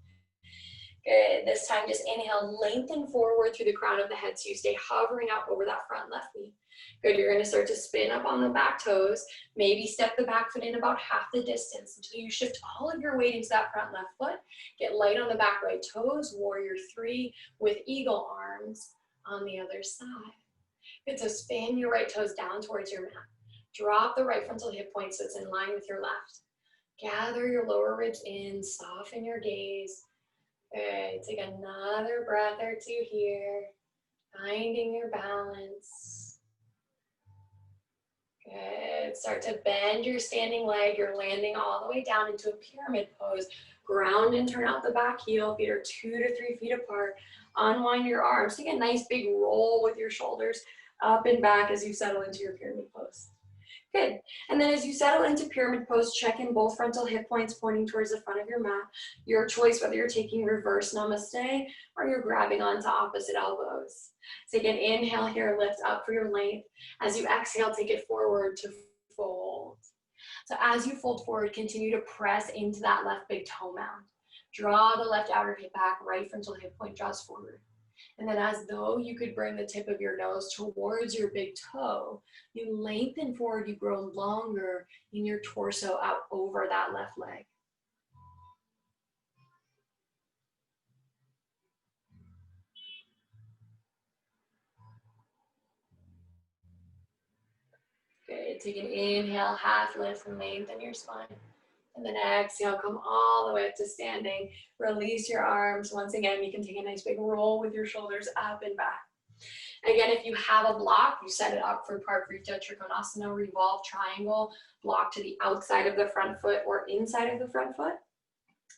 Good, this time just inhale, lengthen forward through the crown of the head so you stay hovering up over that front left knee. Good, you're gonna start to spin up on the back toes. Maybe step the back foot in about half the distance until you shift all of your weight into that front left foot. Get light on the back right toes, warrior three with eagle arms on the other side. Good, so spin your right toes down towards your mat. Drop the right frontal hip point so it's in line with your left. Gather your lower ribs in, soften your gaze. Good, take another breath or two here, finding your balance. Good, start to bend your standing leg. You're landing all the way down into a pyramid pose. Ground and turn out the back heel. Feet are 2 to 3 feet apart. Unwind your arms. Take a nice big roll with your shoulders up and back as you settle into your pyramid pose. Good. And then as you settle into pyramid pose, check in both frontal hip points pointing towards the front of your mat. Your choice whether you're taking reverse namaste or you're grabbing onto opposite elbows. Take an inhale here, lift up for your length. As you exhale, take it forward to fold. So as you fold forward, continue to press into that left big toe mound. Draw the left outer hip back, right frontal hip point draws forward. And then as though you could bring the tip of your nose towards your big toe, you lengthen forward, you grow longer in your torso out over that left leg. Good, take an inhale, half lift and lengthen your spine. And then exhale, come all the way up to standing. Release your arms. Once again, you can take a nice big roll with your shoulders up and back. Again, if you have a block, you set it up for Parvrita Trikonasana, revolve triangle, block to the outside of the front foot or inside of the front foot.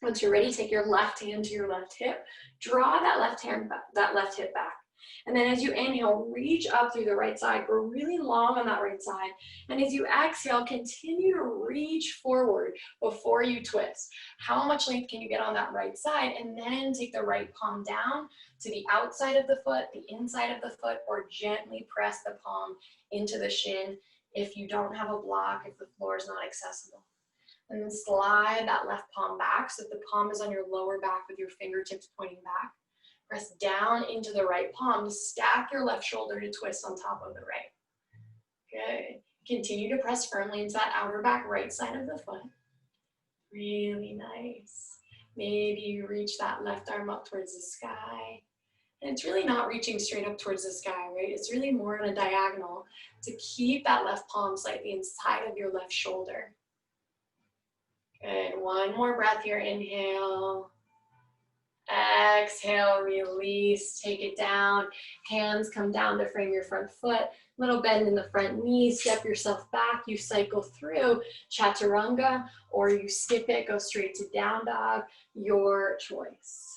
Once you're ready, take your left hand to your left hip, draw that left hip back. And then as you inhale, reach up through the right side, grow really long on that right side. And as you exhale, continue to reach forward before you twist. How much length can you get on that right side? And then take the right palm down to the outside of the foot, the inside of the foot, or gently press the palm into the shin if you don't have a block, if the floor is not accessible. And then slide that left palm back so that the palm is on your lower back with your fingertips pointing back. Press down into the right palm. Stack your left shoulder to twist on top of the right. Good. Continue to press firmly into that outer back right side of the foot. Really nice. Maybe you reach that left arm up towards the sky. And it's really not reaching straight up towards the sky, right? It's really more on a diagonal to keep that left palm slightly inside of your left shoulder. Good. One more breath here. Inhale. Exhale, release, take it down. Hands come down to frame your front foot. Little bend in the front knee, step yourself back. You cycle through chaturanga or you skip it, go straight to down dog, your choice.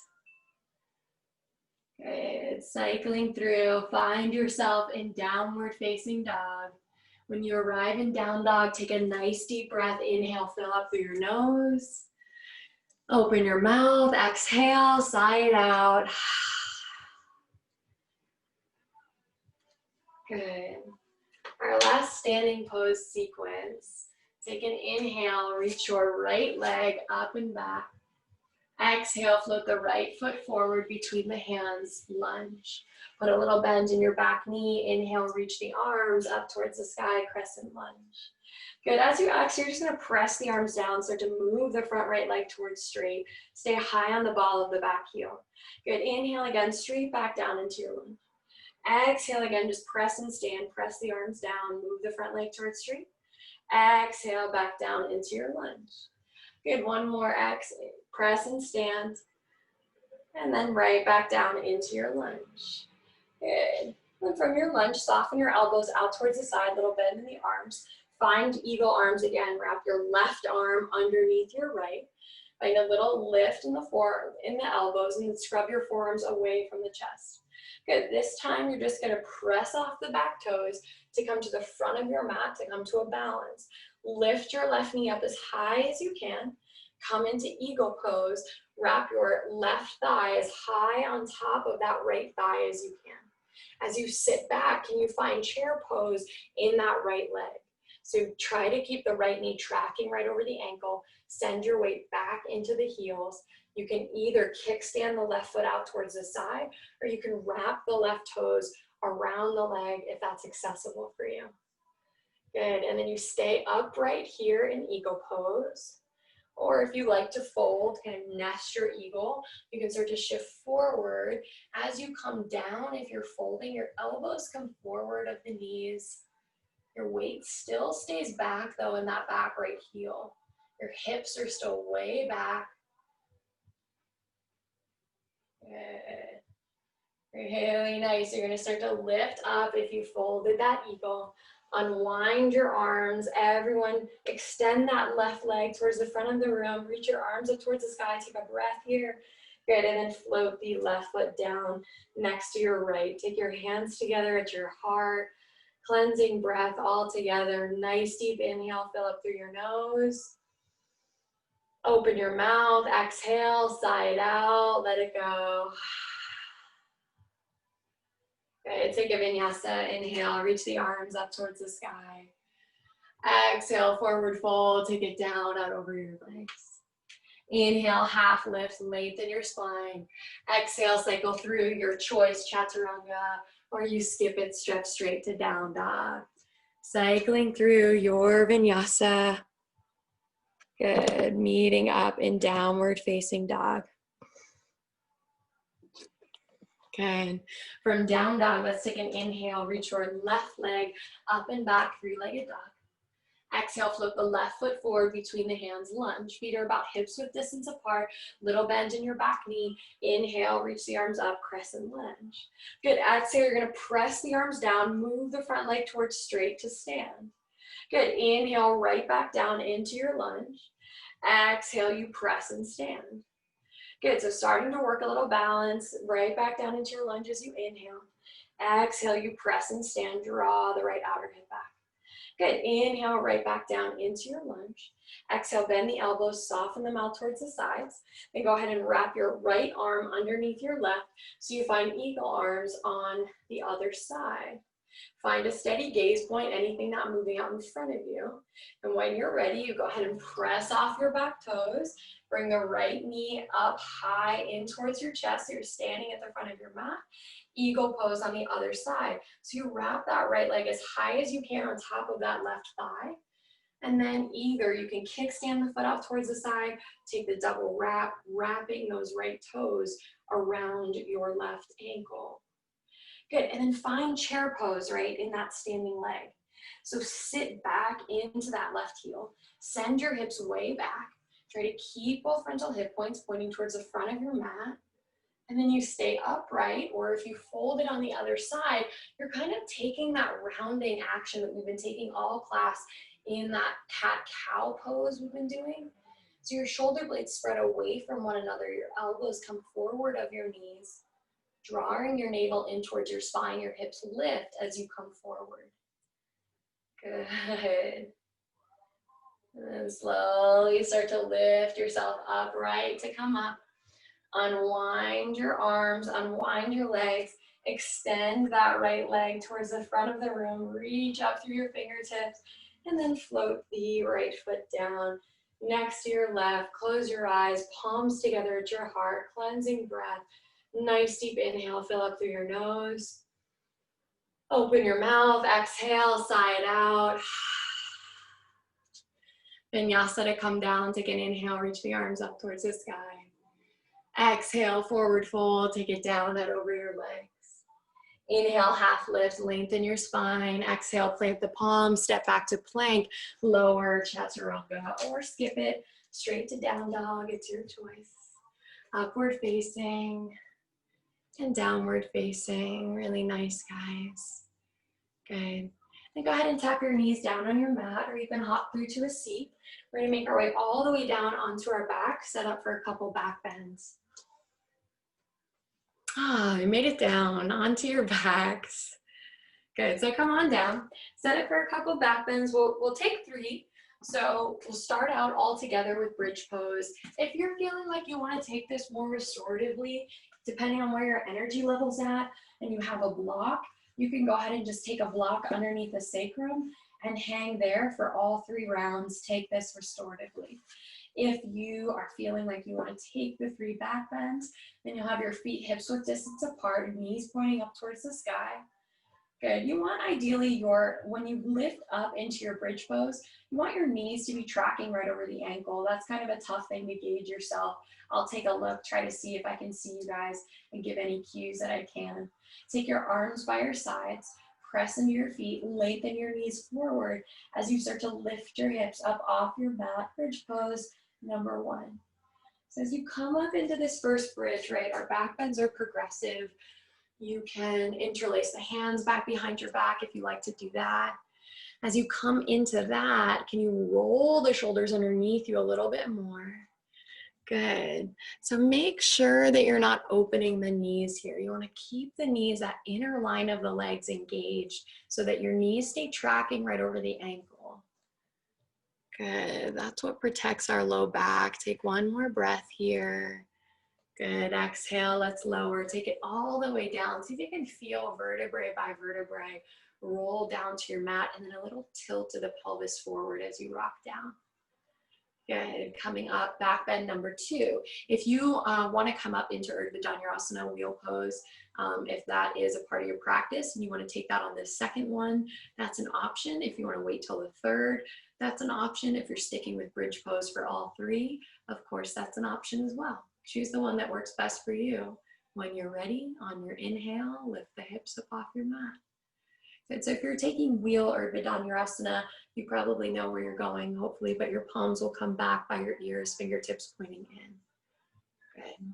Good, cycling through, find yourself in downward facing dog. When you arrive in down dog, take a nice deep breath. Inhale, fill up through your nose. Open your mouth, exhale, sigh it out. Good. Our last standing pose sequence. Take an inhale, reach your right leg up and back. Exhale, float the right foot forward between the hands, lunge. Put a little bend in your back knee. Inhale, reach the arms up towards the sky, crescent lunge. Good, as you exhale, you're just gonna press the arms down, start to move the front right leg towards straight. Stay high on the ball of the back heel. Good, inhale again, straight back down into your lunge. Exhale again, just press and stand, press the arms down, move the front leg towards straight. Exhale, back down into your lunge. Good, one more exhale, press and stand. And then right back down into your lunge. Good, and from your lunge, soften your elbows out towards the side, little bend in the arms. Find eagle arms again. Wrap your left arm underneath your right. Find a little lift in the elbows and then scrub your forearms away from the chest. Good. This time you're just going to press off the back toes to come to the front of your mat, to come to a balance. Lift your left knee up as high as you can. Come into eagle pose. Wrap your left thigh as high on top of that right thigh as you can. As you sit back, can you find chair pose in that right leg? So try to keep the right knee tracking right over the ankle. Send your weight back into the heels. You can either kickstand the left foot out towards the side, or you can wrap the left toes around the leg if that's accessible for you. Good, and then you stay upright here in eagle pose. Or if you like to fold, kind of nest your eagle, you can start to shift forward. As you come down, if you're folding, your elbows come forward of the knees. Your weight still stays back though in that back right heel. Your hips are still way back. Good. Really nice. You're gonna start to lift up if you folded that eagle. Unwind your arms. Everyone extend that left leg towards the front of the room. Reach your arms up towards the sky. Take a breath here. Good, and then float the left foot down next to your right. Take your hands together at your heart. Cleansing breath all together. Nice deep inhale, fill up through your nose. Open your mouth, exhale, sigh it out, let it go. Good, take a vinyasa, inhale, reach the arms up towards the sky. Exhale, forward fold, take it down, out over your legs. Inhale, half lift, lengthen your spine. Exhale, cycle through your choice, chaturanga, or you skip it, stretch straight to down dog. Cycling through your vinyasa. Good, meeting up in downward facing dog. Good. From down dog, let's take an inhale, reach your left leg up and back, three-legged dog. Exhale, float the left foot forward between the hands, lunge. Feet are about hips width distance apart, little bend in your back knee. Inhale, reach the arms up, crescent lunge. Good, exhale, you're gonna press the arms down, move the front leg towards straight to stand. Good, inhale, right back down into your lunge. Exhale, you press and stand. Good, so starting to work a little balance, right back down into your lunge as you inhale. Exhale, you press and stand, draw the right outer hip back. Good, inhale, right back down into your lunge. Exhale, bend the elbows, soften them out towards the sides. Then go ahead and wrap your right arm underneath your left so you find eagle arms on the other side. Find a steady gaze point, anything not moving out in front of you. And when you're ready, you go ahead and press off your back toes. Bring the right knee up high in towards your chest. So you're standing at the front of your mat. Eagle pose on the other side. So you wrap that right leg as high as you can on top of that left thigh. And then either you can kickstand the foot off towards the side, take the double wrap, wrapping those right toes around your left ankle. Good, and then find chair pose, right, in that standing leg. So sit back into that left heel. Send your hips way back. Try to keep both frontal hip points pointing towards the front of your mat. And then you stay upright, or if you fold it on the other side, you're kind of taking that rounding action that we've been taking all class in that cat-cow pose we've been doing. So your shoulder blades spread away from one another. Your elbows come forward of your knees, drawing your navel in towards your spine. Your hips lift as you come forward. Good. And then slowly start to lift yourself upright to come up. Unwind your arms, unwind your legs, extend that right leg towards the front of the room, reach up through your fingertips, and then float the right foot down next to your left. Close your eyes, palms together at your heart, cleansing breath. Nice deep inhale, fill up through your nose. Open your mouth, exhale, sigh it out. Vinyasa to come down, take an inhale, reach the arms up towards the sky. Exhale, forward fold, take it down, out over your legs. Inhale, half lift, lengthen your spine. Exhale, plant the palms, step back to plank, lower chaturanga, or skip it straight to down dog, it's your choice. Upward facing and downward facing, really nice, guys. Good. Then go ahead and tap your knees down on your mat, or you can hop through to a seat. We're gonna make our way all the way down onto our back, set up for a couple back bends. You made it down onto your backs. Good, so come on down. Set it for a couple back bends. We'll take 3. So we'll start out all together with bridge pose. If you're feeling like you want to take this more restoratively, depending on where your energy level's at, and you have a block, you can go ahead and just take a block underneath the sacrum and hang there for all 3 rounds. Take this restoratively. If you are feeling like you want to take the 3 back bends, then you'll have your feet hips width distance apart, knees pointing up towards the sky. Good. You want ideally when you lift up into your bridge pose, you want your knees to be tracking right over the ankle. That's kind of a tough thing to gauge yourself. I'll take a look, try to see if I can see you guys and give any cues that I can. Take your arms by your sides, press into your feet, lengthen your knees forward as you start to lift your hips up off your mat. Bridge pose number 1. So as you come up into this first bridge, right, our back bends are progressive. You can interlace the hands back behind your back if you like to do that. As you come into that, can you roll the shoulders underneath you a little bit more? Good. So make sure that you're not opening the knees here. You want to keep the knees, that inner line of the legs engaged so that your knees stay tracking right over the ankle. Good. That's what protects our low back. Take one more breath here. Good. Exhale, let's lower. Take it all the way down. See if you can feel vertebrae by vertebrae roll down to your mat, and then a little tilt to the pelvis forward as you rock down. Good. Coming up, back bend number 2. If you want to come up into Urdhva Dhanurasana wheel pose, if that is a part of your practice and you want to take that on the second one, that's an option. If you want to wait till the third, that's an option. If you're sticking with bridge pose for all 3, of course, that's an option as well. Choose the one that works best for you. When you're ready, on your inhale, lift the hips up off your mat. Good. So if you're taking wheel Urdhva Dhanurasana, you probably know where you're going, hopefully, but your palms will come back by your ears, fingertips pointing in. Good.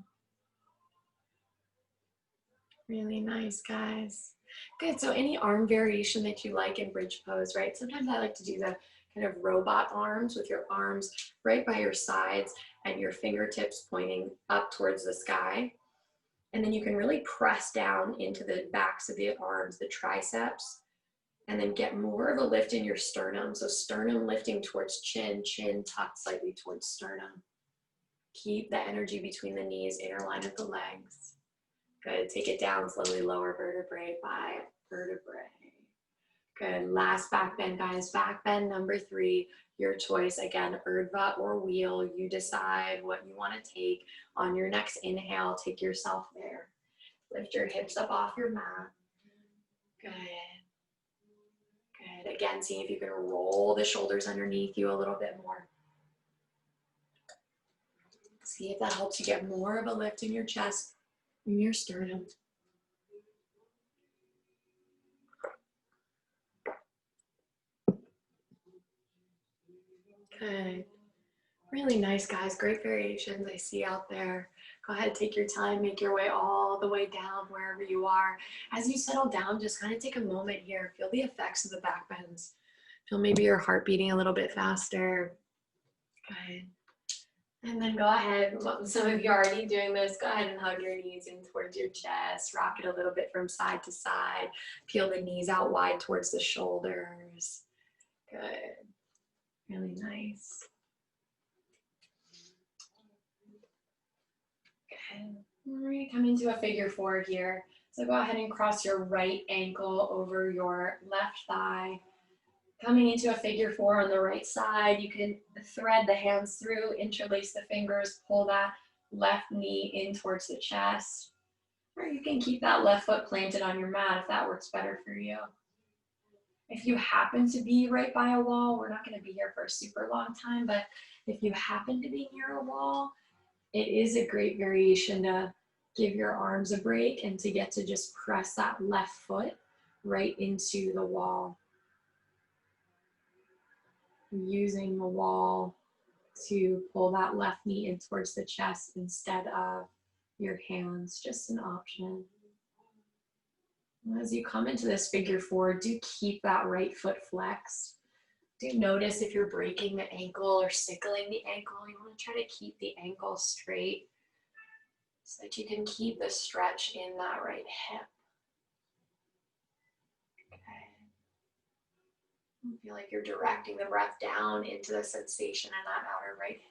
Really nice, guys. Good. So any arm variation that you like in bridge pose, right? Sometimes I like to do the kind of robot arms with your arms right by your sides and your fingertips pointing up towards the sky. And then you can really press down into the backs of the arms, the triceps, and then get more of a lift in your sternum. So sternum lifting towards chin, chin tucked slightly towards sternum. Keep the energy between the knees, inner line of the legs. Good. Take it down slowly, lower vertebrae by vertebrae. Good. Last back bend, guys. Back bend number 3. Your choice. Again, Urdhva or wheel. You decide what you want to take. On your next inhale, take yourself there. Lift your hips up off your mat. Good. Good. Again, see if you can roll the shoulders underneath you a little bit more. See if that helps you get more of a lift in your chest, in your sternum. Good. Really nice, guys. Great variations I see out there. Go ahead, take your time, make your way all the way down wherever you are. As you settle down, just kind of take a moment here. Feel the effects of the back bends. Feel maybe your heart beating a little bit faster. Good. And then go ahead, some of you are already doing this, go ahead and hug your knees in towards your chest, rock it a little bit from side to side, peel the knees out wide towards the shoulders. Good. Really nice. Okay, we're going to come into a figure 4 here. So go ahead and cross your right ankle over your left thigh. Coming into a figure 4 on the right side, you can thread the hands through, interlace the fingers, pull that left knee in towards the chest. Or you can keep that left foot planted on your mat if that works better for you. If you happen to be right by a wall, we're not going to be here for a super long time, but if you happen to be near a wall, it is a great variation to give your arms a break and to get to just press that left foot right into the wall. Using the wall to pull that left knee in towards the chest instead of your hands, just an option. As you come into this figure 4, do keep that right foot flexed. Do notice if you're breaking the ankle or sickling the ankle. You want to try to keep the ankle straight so that you can keep the stretch in that right hip. Okay. Feel like you're directing the breath down into the sensation in that outer right hip.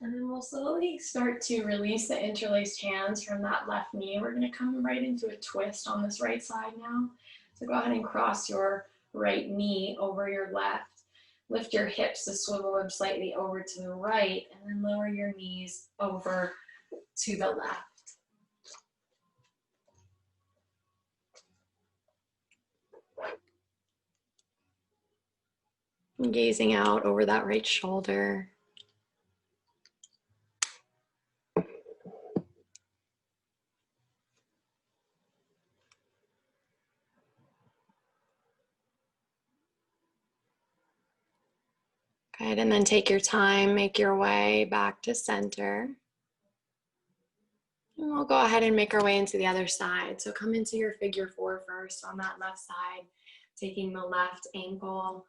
And then we'll slowly start to release the interlaced hands from that left knee. We're going to come right into a twist on this right side now. So go ahead and cross your right knee over your left. Lift your hips to swivel them slightly over to the right, and then lower your knees over to the left. And gazing out over that right shoulder. Good, and then take your time, make your way back to center. And we'll go ahead and make our way into the other side. So come into your figure four first on that left side, taking the left ankle,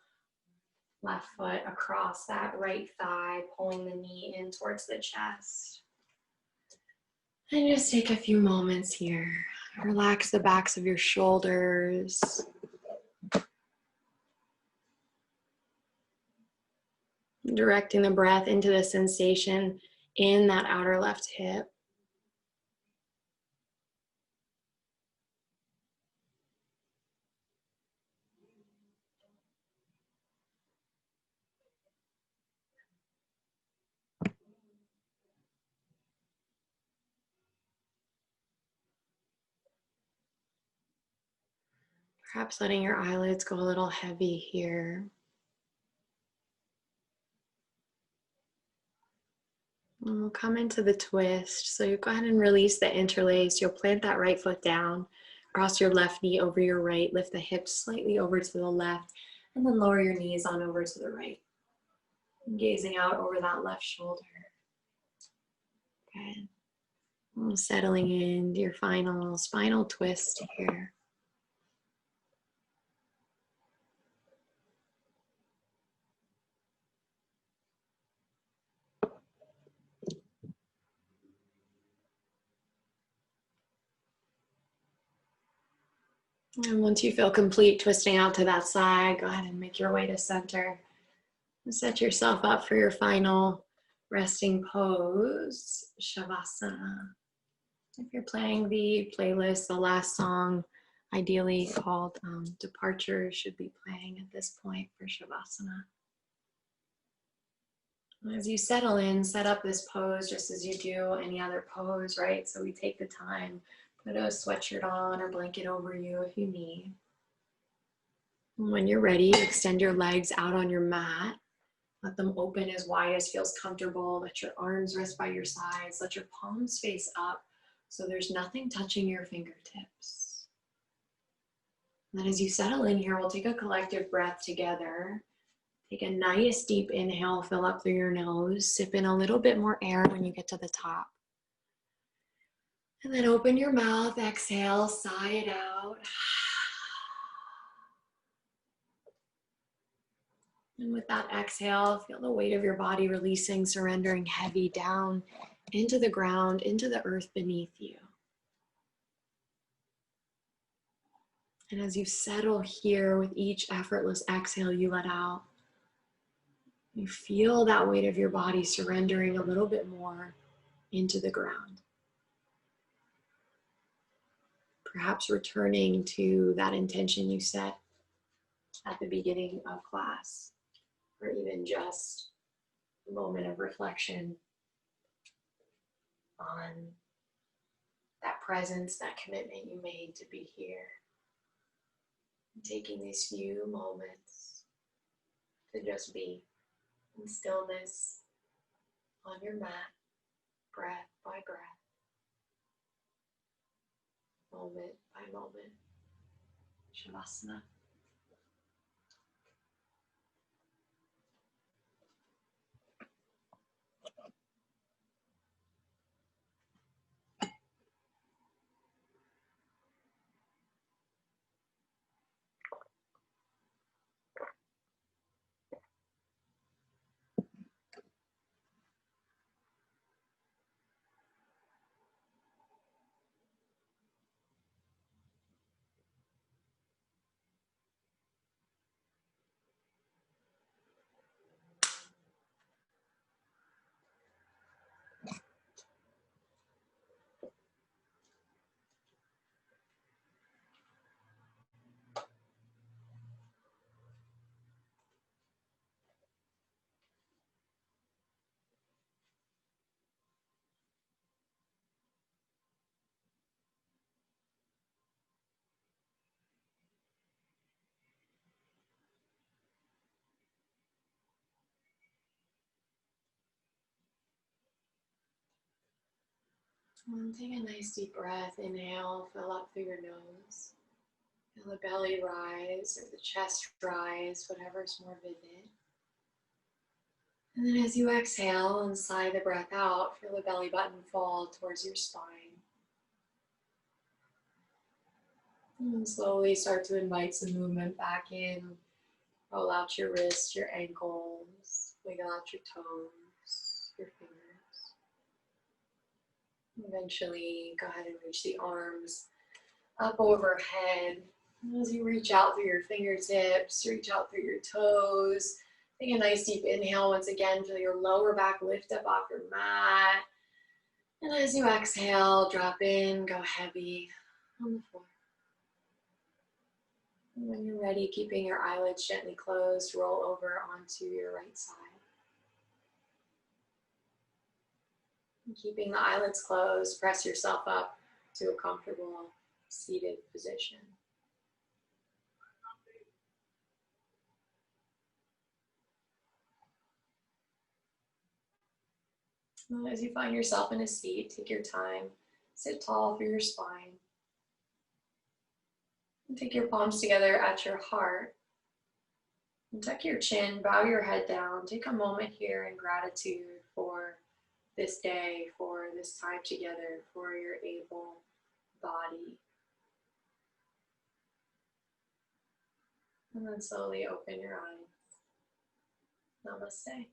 left foot across that right thigh, pulling the knee in towards the chest. And just take a few moments here. Relax the backs of your shoulders. Directing the breath into the sensation in that outer left hip. Perhaps letting your eyelids go a little heavy here. And we'll come into the twist. So you go ahead and release the interlace. You'll plant that right foot down, cross your left knee over your right, lift the hips slightly over to the left, and then lower your knees on over to the right. Gazing out over that left shoulder. Good. And settling into your final spinal twist here. And once you feel complete twisting out to that side, go ahead and make your way to center. And set yourself up for your final resting pose, Shavasana. If you're playing the playlist, the last song, ideally called Departure, should be playing at this point for Shavasana. As you settle in, set up this pose just as you do any other pose, right? So we take the time, put a sweatshirt on or blanket over you if you need. And when you're ready, extend your legs out on your mat. Let them open as wide as feels comfortable. Let your arms rest by your sides. Let your palms face up so there's nothing touching your fingertips. And then as you settle in here, we'll take a collective breath together. Take a nice deep inhale, fill up through your nose. Sip in a little bit more air when you get to the top. And then open your mouth, exhale, sigh it out. And with that exhale, feel the weight of your body releasing, surrendering heavy down into the ground, into the earth beneath you. And as you settle here with each effortless exhale you let out, you feel that weight of your body surrendering a little bit more into the ground. Perhaps returning to that intention you set at the beginning of class, or even just a moment of reflection on that presence, that commitment you made to be here. Taking these few moments to just be in stillness on your mat, breath by breath, moment by moment. Shavasana. And take a nice deep breath. Inhale, fill up through your nose. Feel the belly rise or the chest rise, whatever's more vivid. And then as you exhale and sigh the breath out, feel the belly button fall towards your spine. And slowly start to invite some movement back in. Roll out your wrists, your ankles, wiggle out your toes, your fingers. Eventually, go ahead and reach the arms up overhead. And as you reach out through your fingertips, reach out through your toes. Take a nice deep inhale once again. Feel your lower back lift up off your mat. And as you exhale, drop in, go heavy on the floor. And when you're ready, keeping your eyelids gently closed, roll over onto your right side. And keeping the eyelids closed, press yourself up to a comfortable seated position. And as you find yourself in a seat, take your time, sit tall through your spine. And take your palms together at your heart. And tuck your chin, bow your head down. Take a moment here in gratitude for this day, for this time together, for your able body. And then slowly open your eyes. Namaste.